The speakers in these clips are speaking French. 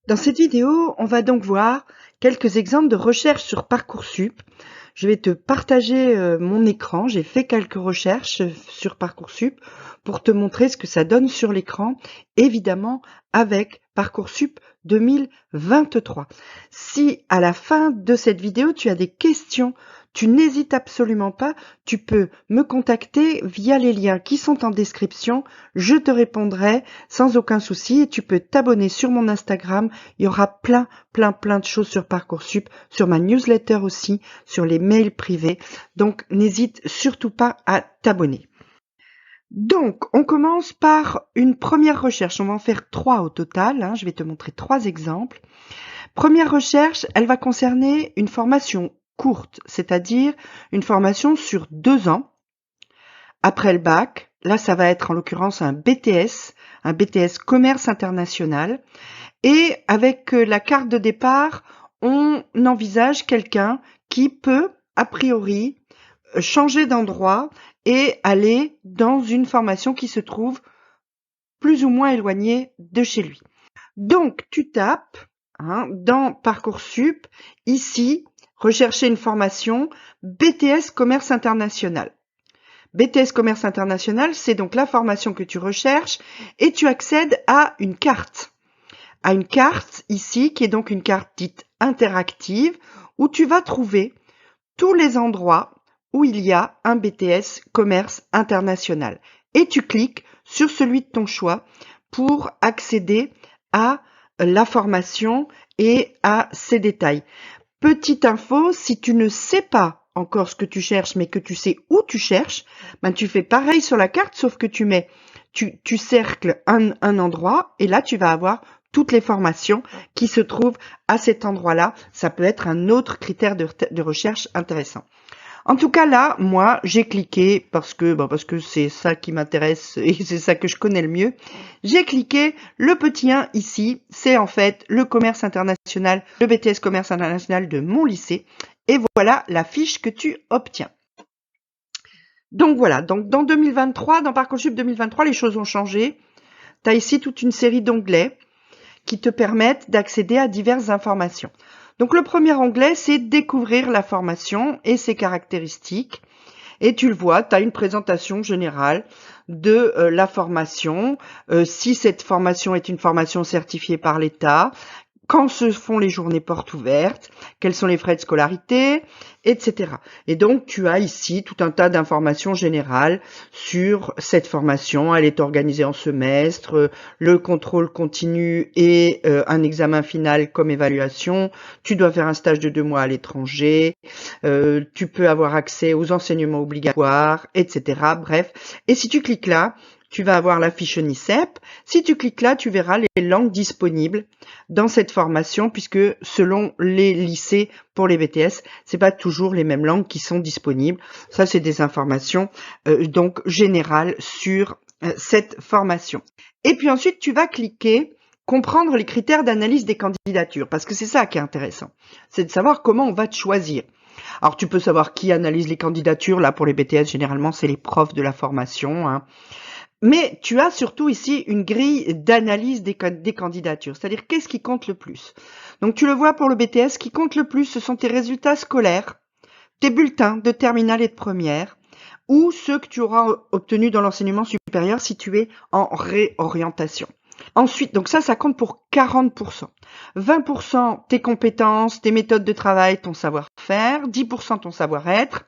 Dans cette vidéo, on va donc voir quelques exemples de recherches sur Parcoursup. Je vais te partager mon écran. J'ai fait quelques recherches sur Parcoursup pour te montrer ce que ça donne sur l'écran, évidemment avec Parcoursup 2023. Si à la fin de cette vidéo, tu as des questions, tu n'hésites absolument pas, tu peux me contacter via les liens qui sont en description. Je te répondrai sans aucun souci et tu peux t'abonner sur mon Instagram. Il y aura plein de choses sur Parcoursup, sur ma newsletter aussi, sur les mails privés. Donc, n'hésite surtout pas à t'abonner. Donc, on commence par une première recherche. On va en faire 3 au total. Je vais te montrer 3 exemples. Première recherche, elle va concerner une formation courte, c'est-à-dire une formation sur 2 ans. Après le bac, là, ça va être en l'occurrence un BTS commerce international. Et avec la carte de départ, on envisage quelqu'un qui peut, a priori, changer d'endroit et aller dans une formation qui se trouve plus ou moins éloignée de chez lui. Donc, tu tapes dans Parcoursup, ici, rechercher une formation BTS Commerce International. BTS Commerce International, c'est donc la formation que tu recherches et tu accèdes à une carte. À une carte ici, qui est donc une carte dite interactive, où tu vas trouver tous les endroits où il y a un BTS Commerce International. Et tu cliques sur celui de ton choix pour accéder à la formation et à ses détails. Petite info, si tu ne sais pas encore ce que tu cherches, mais que tu sais où tu cherches, tu fais pareil sur la carte, sauf que tu cercles un endroit et là, tu vas avoir toutes les formations qui se trouvent à cet endroit-là. Ça peut être un autre critère de recherche intéressant. En tout cas, là, moi, j'ai cliqué parce que c'est ça qui m'intéresse et c'est ça que je connais le mieux. J'ai cliqué le petit 1 ici. C'est en fait le commerce international, le BTS commerce international de mon lycée. Et voilà la fiche que tu obtiens. Donc voilà, donc dans 2023, dans Parcoursup 2023, les choses ont changé. Tu as ici toute une série d'onglets qui te permettent d'accéder à diverses informations. Donc le premier onglet, c'est découvrir la formation et ses caractéristiques. Et tu le vois, tu as une présentation générale de la formation, si cette formation est une formation certifiée par l'État, quand se font les journées portes ouvertes, quels sont les frais de scolarité, etc. Et donc, tu as ici tout un tas d'informations générales sur cette formation. Elle est organisée en semestre, le contrôle continu et un examen final comme évaluation. Tu dois faire un stage de 2 mois à l'étranger. Tu peux avoir accès aux enseignements obligatoires, etc. Bref. Et si tu cliques là, tu vas avoir la fiche NICEP. Si tu cliques là, tu verras les langues disponibles dans cette formation, puisque selon les lycées pour les BTS, c'est pas toujours les mêmes langues qui sont disponibles. Ça, c'est des informations donc générales sur cette formation. Et puis ensuite, tu vas cliquer comprendre les critères d'analyse des candidatures, parce que c'est ça qui est intéressant. C'est de savoir comment on va te choisir. Alors, tu peux savoir qui analyse les candidatures. Là, pour les BTS, généralement, c'est les profs de la formation, Mais tu as surtout ici une grille d'analyse des candidatures, c'est-à-dire qu'est-ce qui compte le plus. Donc tu le vois pour le BTS, ce qui compte le plus, ce sont tes résultats scolaires, tes bulletins de terminale et de première, ou ceux que tu auras obtenus dans l'enseignement supérieur si tu es en réorientation. Ensuite, donc ça compte pour 40%. 20% tes compétences, tes méthodes de travail, ton savoir-faire, 10% ton savoir-être,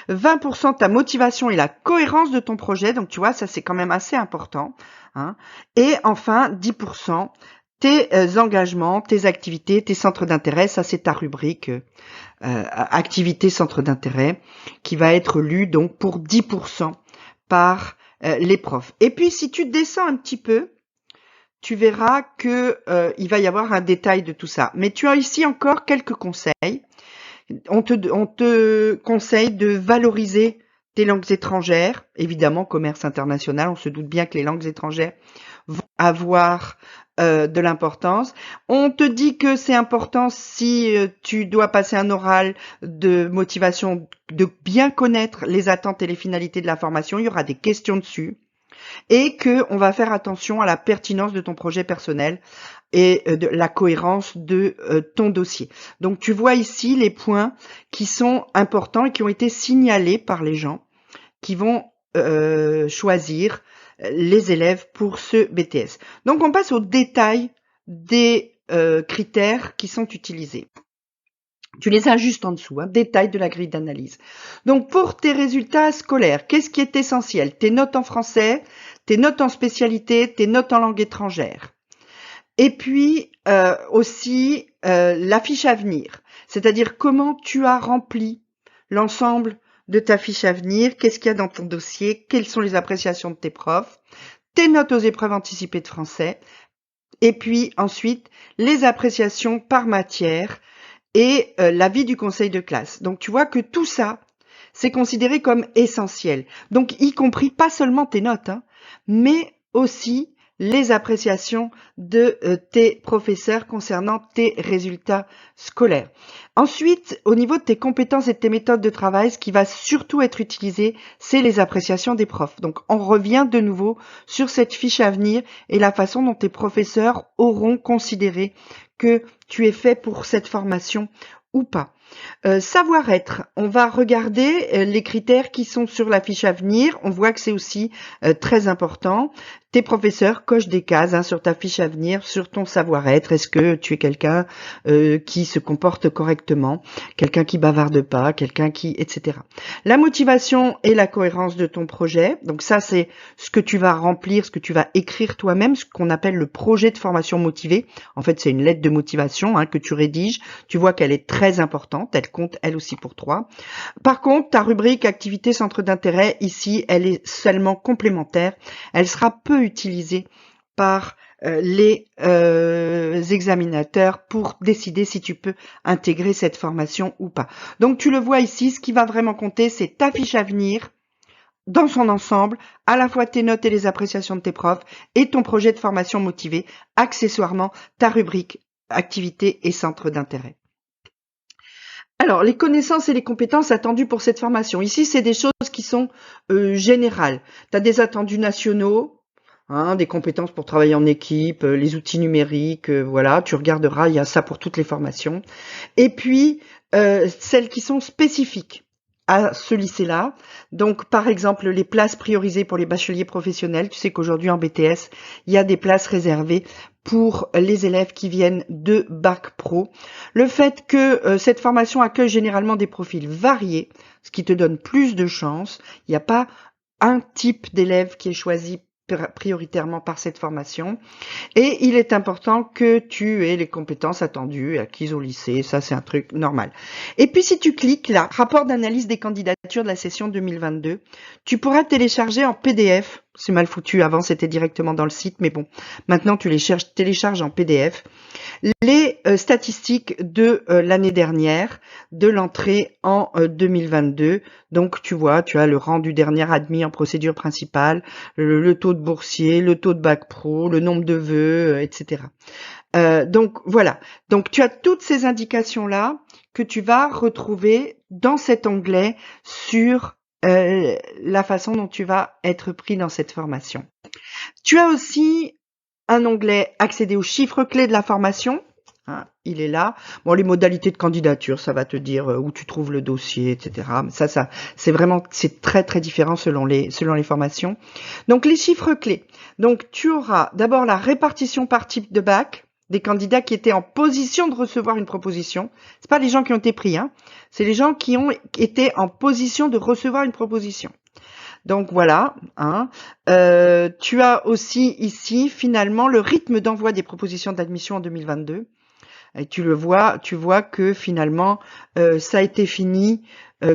20% ta motivation et la cohérence de ton projet. Donc, tu vois, ça, c'est quand même assez important. Et enfin, 10% tes engagements, tes activités, tes centres d'intérêt. Ça, c'est ta rubrique activités, centres d'intérêt qui va être lue donc pour 10% par les profs. Et puis, si tu descends un petit peu, tu verras que il va y avoir un détail de tout ça. Mais tu as ici encore quelques conseils. On te conseille de valoriser tes langues étrangères. Évidemment, commerce international, on se doute bien que les langues étrangères vont avoir de l'importance. On te dit que c'est important si tu dois passer un oral de motivation, de bien connaître les attentes et les finalités de la formation. Il y aura des questions dessus. Et que on va faire attention à la pertinence de ton projet personnel et de la cohérence de ton dossier. Donc tu vois ici les points qui sont importants et qui ont été signalés par les gens qui vont choisir les élèves pour ce BTS. Donc on passe au détail des critères qui sont utilisés. Tu les as juste en dessous, détail de la grille d'analyse. Donc pour tes résultats scolaires, qu'est-ce qui est essentiel? Tes notes en français, tes notes en spécialité, tes notes en langue étrangère. Et puis aussi la fiche à venir, c'est-à-dire comment tu as rempli l'ensemble de ta fiche à venir, qu'est-ce qu'il y a dans ton dossier, quelles sont les appréciations de tes profs, tes notes aux épreuves anticipées de français, et puis ensuite les appréciations par matière et l'avis du conseil de classe. Donc tu vois que tout ça, c'est considéré comme essentiel. Donc y compris pas seulement tes notes, mais aussi les appréciations de tes professeurs concernant tes résultats scolaires. Ensuite, au niveau de tes compétences et de tes méthodes de travail, ce qui va surtout être utilisé, c'est les appréciations des profs. Donc, on revient de nouveau sur cette fiche à venir et la façon dont tes professeurs auront considéré que tu es fait pour cette formation ou pas. Savoir-être, on va regarder les critères qui sont sur la fiche à venir. On voit que c'est aussi très important. Tes professeurs cochent des cases sur ta fiche à venir, sur ton savoir-être. Est-ce que tu es quelqu'un qui se comporte correctement, quelqu'un qui bavarde pas, quelqu'un qui, etc. La motivation et la cohérence de ton projet. Donc ça, c'est ce que tu vas remplir, ce que tu vas écrire toi-même, ce qu'on appelle le projet de formation motivée. En fait, c'est une lettre de motivation que tu rédiges. Tu vois qu'elle est très importante. Elle compte elle aussi pour toi. Par contre, ta rubrique activité centre d'intérêt, ici, elle est seulement complémentaire. Elle sera peu utilisée par les examinateurs pour décider si tu peux intégrer cette formation ou pas. Donc tu le vois ici, ce qui va vraiment compter, c'est ta fiche à venir dans son ensemble, à la fois tes notes et les appréciations de tes profs et ton projet de formation motivé, accessoirement ta rubrique activité et centre d'intérêt. Alors, les connaissances et les compétences attendues pour cette formation. Ici, c'est des choses qui sont générales. Tu as des attendus nationaux, des compétences pour travailler en équipe, les outils numériques, voilà, tu regarderas, il y a ça pour toutes les formations. Et puis, celles qui sont spécifiques à ce lycée-là. Donc, par exemple, les places priorisées pour les bacheliers professionnels. Tu sais qu'aujourd'hui, en BTS, il y a des places réservées pour les élèves qui viennent de Bac Pro. Le fait que cette formation accueille généralement des profils variés, ce qui te donne plus de chances. Il n'y a pas un type d'élève qui est choisi prioritairement par cette formation. Et il est important que tu aies les compétences attendues, acquises au lycée. Ça, c'est un truc normal. Et puis, si tu cliques là, rapport d'analyse des candidatures de la session 2022, tu pourras télécharger en PDF. C'est mal foutu. Avant, c'était directement dans le site. Mais bon, maintenant, tu les télécharges en PDF. Les statistiques de l'année dernière, de l'entrée en 2022. Donc, tu vois, tu as le rang du dernier admis en procédure principale, le taux de boursier, le taux de bac pro, le nombre de vœux, etc. Donc, voilà. Donc, tu as toutes ces indications-là que tu vas retrouver dans cet onglet sur la façon dont tu vas être pris dans cette formation. Tu as aussi un onglet accéder aux chiffres clés de la formation. Il est là. Bon, les modalités de candidature, ça va te dire où tu trouves le dossier, etc. Mais ça, c'est très très différent selon les formations. Donc les chiffres clés. Donc tu auras d'abord la répartition par type de bac des candidats qui étaient en position de recevoir une proposition. C'est pas les gens qui ont été pris, c'est les gens qui ont été en position de recevoir une proposition. Donc voilà, tu as aussi ici finalement le rythme d'envoi des propositions d'admission en 2022. Et tu vois que finalement ça a été fini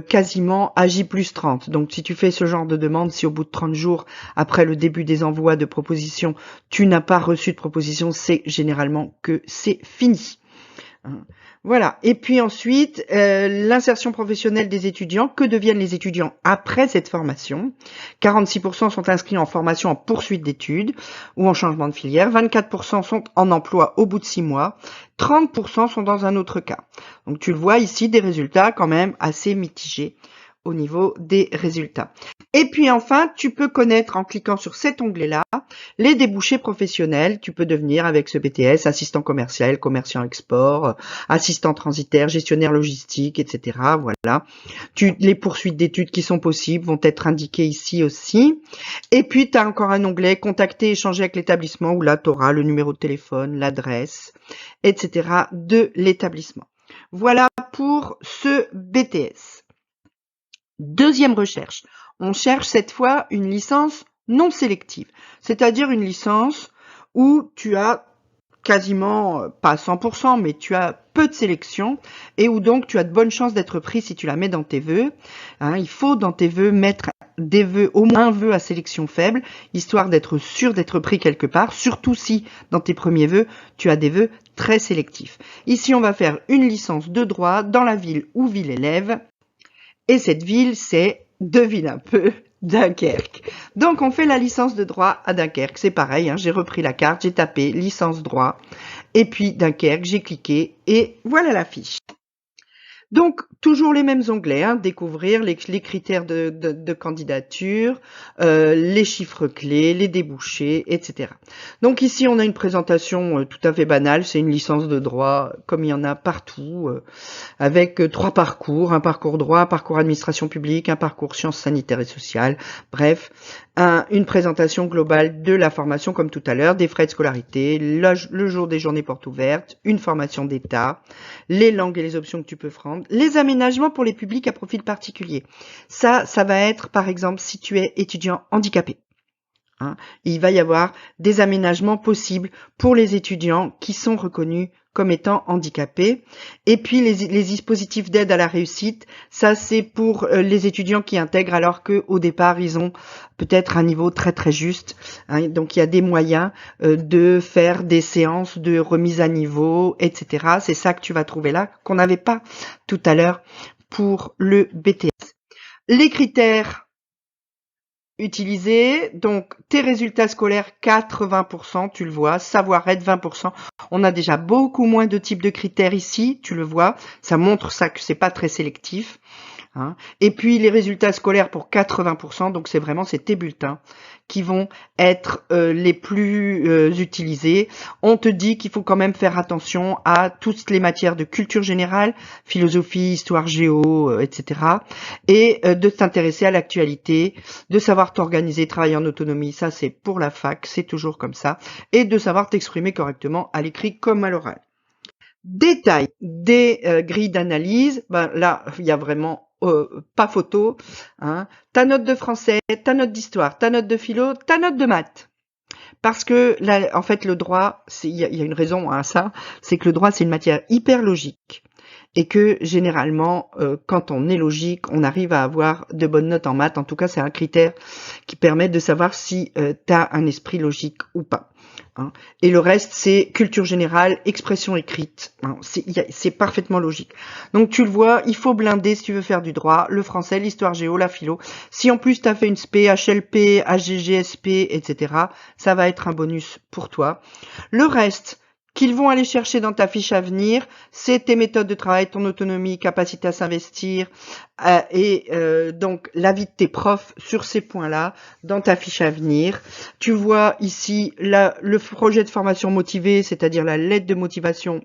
quasiment à J+30. Donc si tu fais ce genre de demande, si au bout de 30 jours après le début des envois de propositions, tu n'as pas reçu de proposition, c'est généralement que c'est fini. Voilà. Et puis ensuite, l'insertion professionnelle des étudiants. Que deviennent les étudiants après cette formation? 46% sont inscrits en formation en poursuite d'études ou en changement de filière. 24% sont en emploi au bout de 6 mois. 30% sont dans un autre cas. Donc tu le vois ici, des résultats quand même assez mitigés au niveau des résultats. Et puis enfin, tu peux connaître en cliquant sur cet onglet-là les débouchés professionnels. Tu peux devenir avec ce BTS assistant commercial, commerciant export, assistant transitaire, gestionnaire logistique, etc. Voilà. Les poursuites d'études qui sont possibles vont être indiquées ici aussi. Et puis, tu as encore un onglet contacter, échanger avec l'établissement où là, tu auras le numéro de téléphone, l'adresse, etc. de l'établissement. Voilà pour ce BTS. Deuxième recherche. On cherche cette fois une licence non sélective, c'est-à-dire une licence où tu as quasiment, pas 100%, mais tu as peu de sélection et où donc tu as de bonnes chances d'être pris si tu la mets dans tes vœux. Hein, il faut dans tes vœux mettre des vœux, au moins un vœu à sélection faible, histoire d'être sûr d'être pris quelque part, surtout si dans tes premiers vœux, tu as des vœux très sélectifs. Ici, on va faire une licence de droit dans la ville où vit l'élève. Et cette ville, c'est, devine un peu, Dunkerque. Donc, on fait la licence de droit à Dunkerque. C'est pareil, hein, j'ai repris la carte, j'ai tapé licence droit. Et puis, Dunkerque, j'ai cliqué et voilà la fiche. Donc, toujours les mêmes onglets, hein, découvrir les critères de candidature, les chiffres clés, les débouchés, etc. Donc ici, on a une présentation tout à fait banale, c'est une licence de droit comme il y en a partout, avec 3 parcours, un parcours droit, un parcours administration publique, un parcours sciences sanitaires et sociales, bref, une présentation globale de la formation comme tout à l'heure, des frais de scolarité, le jour des journées portes ouvertes, une formation d'État, les langues et les options que tu peux prendre, les aménagements pour les publics à profil particulier. Ça va être par exemple si tu es étudiant handicapé. Hein, il va y avoir des aménagements possibles pour les étudiants qui sont reconnus comme étant handicapés. Et puis les dispositifs d'aide à la réussite, ça c'est pour les étudiants qui intègrent alors qu'au départ ils ont peut-être un niveau très très juste. Hein, donc il y a des moyens de faire des séances de remise à niveau, etc. C'est ça que tu vas trouver là, qu'on n'avait pas tout à l'heure pour le BTS. Les critères utilisés, donc tes résultats scolaires 80%, tu le vois, savoir-être 20%. On a déjà beaucoup moins de types de critères ici, tu le vois, ça montre ça que c'est pas très sélectif. Hein. Et puis les résultats scolaires pour 80%, donc c'est tes bulletins qui vont être les plus utilisés. On te dit qu'il faut quand même faire attention à toutes les matières de culture générale, philosophie, histoire, géo, etc. Et de t'intéresser à l'actualité, de savoir t'organiser, travailler en autonomie, ça c'est pour la fac, c'est toujours comme ça, et de savoir t'exprimer correctement à l'écrit comme à l'oral. Détail des grilles d'analyse, là il y a vraiment pas photo, hein. Ta note de français, ta note d'histoire, ta note de philo, ta note de maths. Parce que là, en fait, le droit, il y a une raison à ça, c'est que le droit, c'est une matière hyper logique. Et que généralement, quand on est logique, on arrive à avoir de bonnes notes en maths. En tout cas, c'est un critère qui permet de savoir si tu as un esprit logique ou pas. Hein. Et le reste, c'est culture générale, expression écrite. Hein. C'est parfaitement logique. Donc tu le vois, il faut blinder si tu veux faire du droit, le français, l'histoire géo, la philo. Si en plus tu as fait une SP, HLP, HGGSP, etc., ça va être un bonus pour toi. Le reste qu'ils vont aller chercher dans ta fiche à venir, c'est tes méthodes de travail, ton autonomie, capacité à s'investir et donc l'avis de tes profs sur ces points-là dans ta fiche à venir. Tu vois ici le projet de formation motivé, c'est-à-dire la lettre de motivation.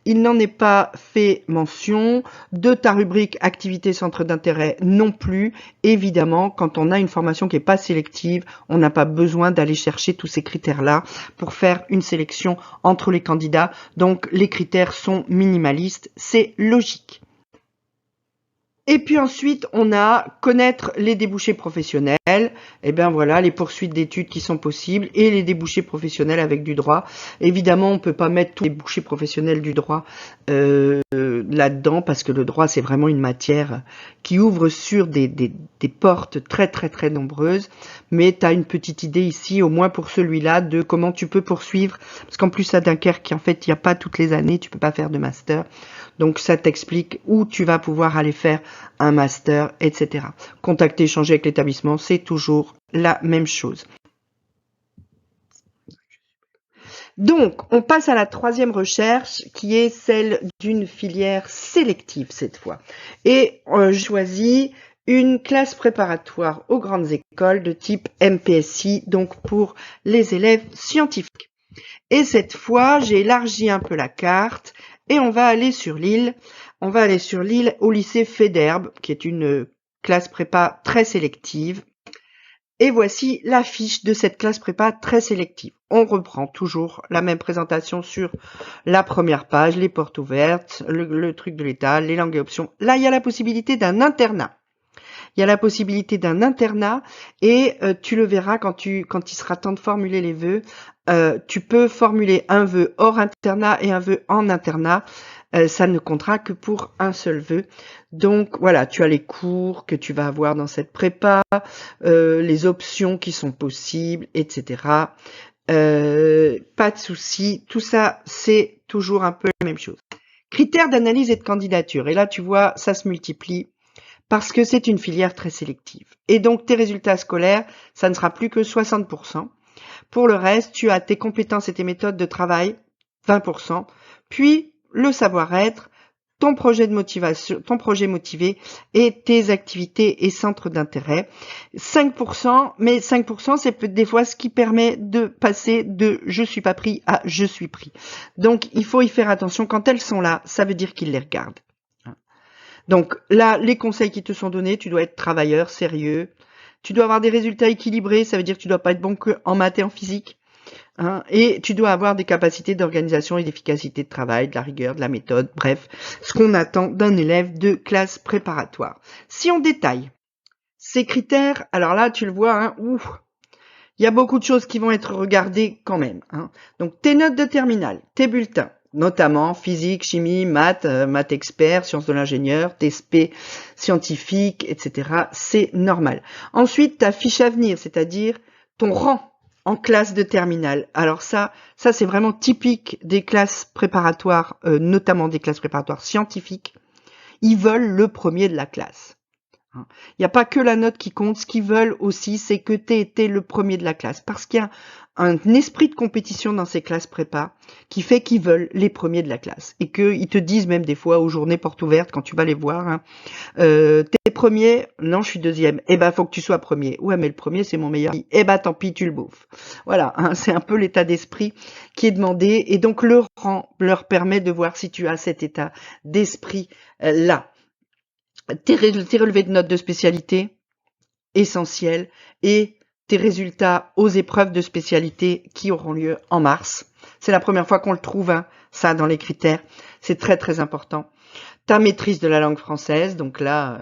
Il n'en est pas fait mention. De ta rubrique activité centre d'intérêt non plus. Évidemment, quand on a une formation qui n'est pas sélective, on n'a pas besoin d'aller chercher tous ces critères-là pour faire une sélection entre les candidats. Donc, les critères sont minimalistes. C'est logique. Et puis ensuite, on a connaître les débouchés professionnels. Et bien voilà, les poursuites d'études qui sont possibles et les débouchés professionnels avec du droit. Évidemment, on peut pas mettre tous les débouchés professionnels du droit là-dedans parce que le droit, c'est vraiment une matière qui ouvre sur des portes très très très nombreuses. Mais tu as une petite idée ici, au moins pour celui-là, de comment tu peux poursuivre. Parce qu'en plus, à Dunkerque, en fait, il n'y a pas toutes les années, tu peux pas faire de master. Donc ça t'explique où tu vas pouvoir aller faire un master, etc. Contacter, échanger avec l'établissement, c'est toujours la même chose. Donc, on passe à la troisième recherche qui est celle d'une filière sélective cette fois. Et je choisis une classe préparatoire aux grandes écoles de type MPSI, donc pour les élèves scientifiques. Et cette fois, j'ai élargi un peu la carte et on va aller sur l'île. On va aller sur l'île au lycée Faidherbe, qui est une classe prépa très sélective. Et voici la fiche de cette classe prépa très sélective. On reprend toujours la même présentation sur la première page, les portes ouvertes, le truc de l'État, les langues et options. Là, il y a la possibilité d'un internat. Il y a la possibilité d'un internat et tu le verras quand il sera temps de formuler les vœux. Tu peux formuler un vœu hors internat et un vœu en internat. Ça ne comptera que pour un seul vœu. Donc voilà, tu as les cours que tu vas avoir dans cette prépa, les options qui sont possibles, etc. Pas de souci, tout ça c'est toujours un peu la même chose. Critères d'analyse et de candidature. Et là tu vois, ça se multiplie parce que c'est une filière très sélective. Et donc tes résultats scolaires, ça ne sera plus que 60%. Pour le reste, tu as tes compétences et tes méthodes de travail, 20%. Puis le savoir-être, ton projet de motivation, ton projet motivé et tes activités et centres d'intérêt. 5%, mais 5% c'est peut-être des fois ce qui permet de passer de je suis pas pris à je suis pris. Donc il faut y faire attention. Quand elles sont là, ça veut dire qu'ils les regardent. Donc là, les conseils qui te sont donnés, tu dois être travailleur, sérieux. Tu dois avoir des résultats équilibrés, ça veut dire que tu dois pas être bon que en maths et en physique. Hein, et tu dois avoir des capacités d'organisation et d'efficacité de travail, de la rigueur, de la méthode, bref, ce qu'on attend d'un élève de classe préparatoire. Si on détaille ces critères, alors là, tu le vois, hein, il y a beaucoup de choses qui vont être regardées quand même. Hein. Donc tes notes de terminale, tes bulletins, notamment physique, chimie, maths, maths expert, sciences de l'ingénieur, tes SP scientifiques, etc. C'est normal. Ensuite, ta fiche à venir, c'est-à-dire ton rang en classe de terminale. Alors ça c'est vraiment typique des classes préparatoires, notamment des classes préparatoires scientifiques. Ils veulent le premier de la classe. Il n'y a pas que la note qui compte, ce qu'ils veulent aussi, c'est que tu aies été le premier de la classe. Parce qu'il y a un esprit de compétition dans ces classes prépa qui fait qu'ils veulent les premiers de la classe. Et qu'ils te disent même des fois aux journées portes ouvertes, quand tu vas les voir, hein, t'es premier, non je suis deuxième, eh ben faut que tu sois premier. Ouais mais le premier c'est mon meilleur, eh ben tant pis tu le bouffes. Voilà, hein, c'est un peu l'état d'esprit qui est demandé et donc le rang leur permet de voir si tu as cet état d'esprit là. Tes relevés de notes de spécialité, essentiels, et tes résultats aux épreuves de spécialité qui auront lieu en mars. C'est la première fois qu'on le trouve, hein, ça, dans les critères. C'est très, très important. Ta maîtrise de la langue française, donc là,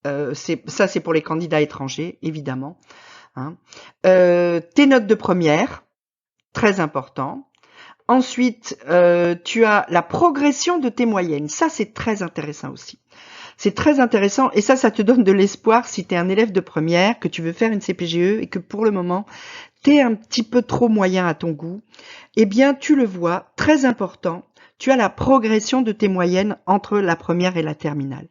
ça, c'est pour les candidats étrangers, évidemment. Hein. Tes notes de première, très important. Ensuite, tu as la progression de tes moyennes. Ça, c'est très intéressant aussi. C'est très intéressant et ça te donne de l'espoir si tu es un élève de première, que tu veux faire une CPGE et que pour le moment, tu es un petit peu trop moyen à ton goût. Eh bien, tu le vois, très important, tu as la progression de tes moyennes entre la première et la terminale.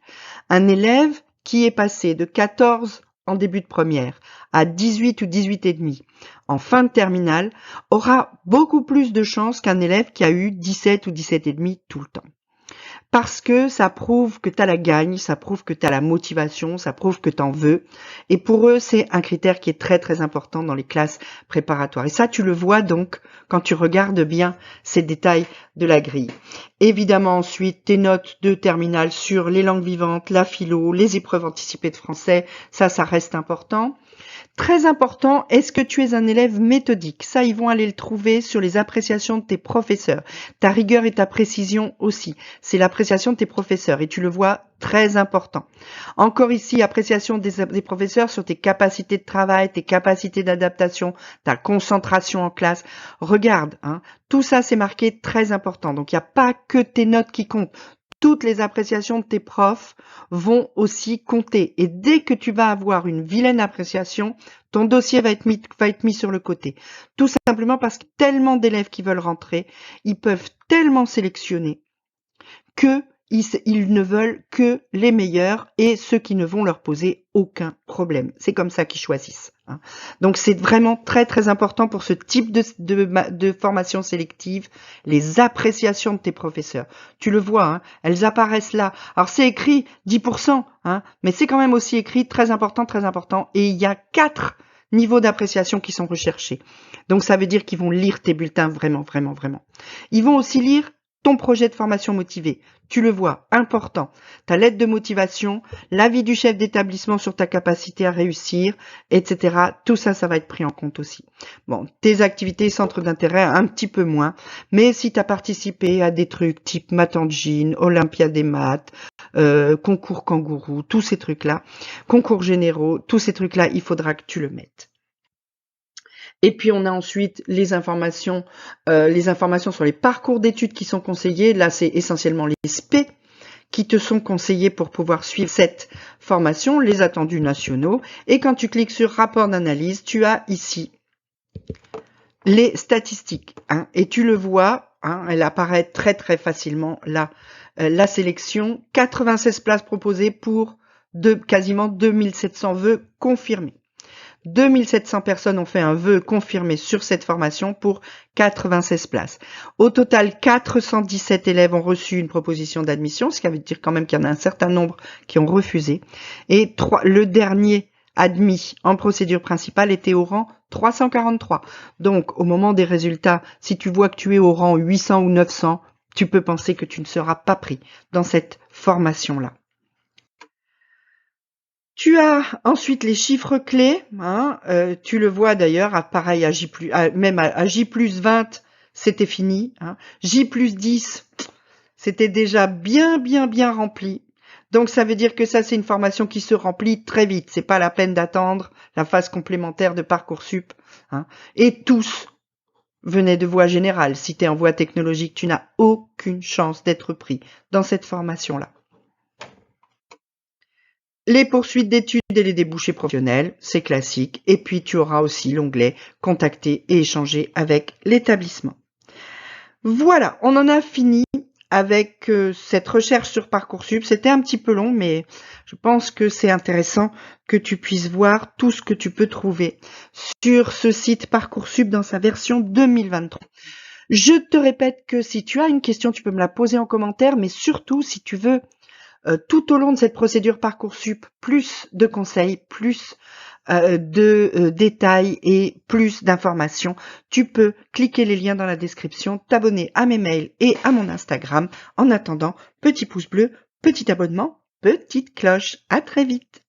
Un élève qui est passé de 14 en début de première à 18 ou 18,5 en fin de terminale aura beaucoup plus de chances qu'un élève qui a eu 17 ou 17,5 tout le temps. Parce que ça prouve que tu as la gagne, ça prouve que tu as la motivation, ça prouve que tu en veux. Et pour eux, c'est un critère qui est très très important dans les classes préparatoires. Et ça, tu le vois donc quand tu regardes bien ces détails de la grille. Évidemment, ensuite, tes notes de terminale sur les langues vivantes, la philo, les épreuves anticipées de français, ça reste important. Très important, est-ce que tu es un élève méthodique? Ça, ils vont aller le trouver sur les appréciations de tes professeurs. Ta rigueur et ta précision aussi. C'est l'appréciation de tes professeurs et tu le vois, très important. Encore ici, appréciation des professeurs sur tes capacités de travail, tes capacités d'adaptation, ta concentration en classe. Regarde, hein, tout ça, c'est marqué très important. Donc, il n'y a pas que tes notes qui comptent. Toutes les appréciations de tes profs vont aussi compter. Et dès que tu vas avoir une vilaine appréciation, ton dossier va être mis sur le côté. Tout simplement parce que tellement d'élèves qui veulent rentrer, ils peuvent tellement sélectionner que Ils ne veulent que les meilleurs et ceux qui ne vont leur poser aucun problème. C'est comme ça qu'ils choisissent. Hein. Donc c'est vraiment très très important pour ce type de formation sélective, les appréciations de tes professeurs. Tu le vois, hein, elles apparaissent là. Alors c'est écrit 10%, hein, mais c'est quand même aussi écrit très important, et il y a 4 niveaux d'appréciation qui sont recherchés. Donc ça veut dire qu'ils vont lire tes bulletins vraiment. Ils vont aussi lire ton projet de formation motivé. Tu le vois, important. Ta lettre de motivation, l'avis du chef d'établissement sur ta capacité à réussir, etc. Tout ça, ça va être pris en compte aussi. Bon, tes activités, centres d'intérêt, un petit peu moins. Mais si tu as participé à des trucs type maths en jean, Olympiade des maths, concours kangourou, tous ces trucs-là, concours généraux, tous ces trucs-là, il faudra que tu le mettes. Et puis on a ensuite les informations sur les parcours d'études qui sont conseillés. Là, c'est essentiellement les SP qui te sont conseillés pour pouvoir suivre cette formation, les attendus nationaux. Et quand tu cliques sur rapport d'analyse, tu as ici les statistiques. Hein, et tu le vois, hein, elle apparaît très très facilement là. La sélection, 96 places proposées pour quasiment 2700 vœux confirmés. 2700 personnes ont fait un vœu confirmé sur cette formation pour 96 places. Au total, 417 élèves ont reçu une proposition d'admission, ce qui veut dire quand même qu'il y en a un certain nombre qui ont refusé. Et le dernier admis en procédure principale était au rang 343. Donc, au moment des résultats, si tu vois que tu es au rang 800 ou 900, tu peux penser que tu ne seras pas pris dans cette formation-là. Tu as ensuite les chiffres clés, hein, tu le vois d'ailleurs, pareil à J+, même à J+20, c'était fini. Hein. J+10, c'était déjà bien rempli. Donc ça veut dire que ça, c'est une formation qui se remplit très vite. C'est pas la peine d'attendre la phase complémentaire de Parcoursup. Hein. Et tous venaient de voie générale. Si tu es en voie technologique, tu n'as aucune chance d'être pris dans cette formation-là. Les poursuites d'études et les débouchés professionnels, c'est classique. Et puis, tu auras aussi l'onglet « Contacter et échanger avec l'établissement ». Voilà, on en a fini avec cette recherche sur Parcoursup. C'était un petit peu long, mais je pense que c'est intéressant que tu puisses voir tout ce que tu peux trouver sur ce site Parcoursup dans sa version 2023. Je te répète que si tu as une question, tu peux me la poser en commentaire, mais surtout si tu veux tout au long de cette procédure Parcoursup, plus de conseils, plus de détails et plus d'informations, tu peux cliquer les liens dans la description, t'abonner à mes mails et à mon Instagram. En attendant, petit pouce bleu, petit abonnement, petite cloche. À très vite.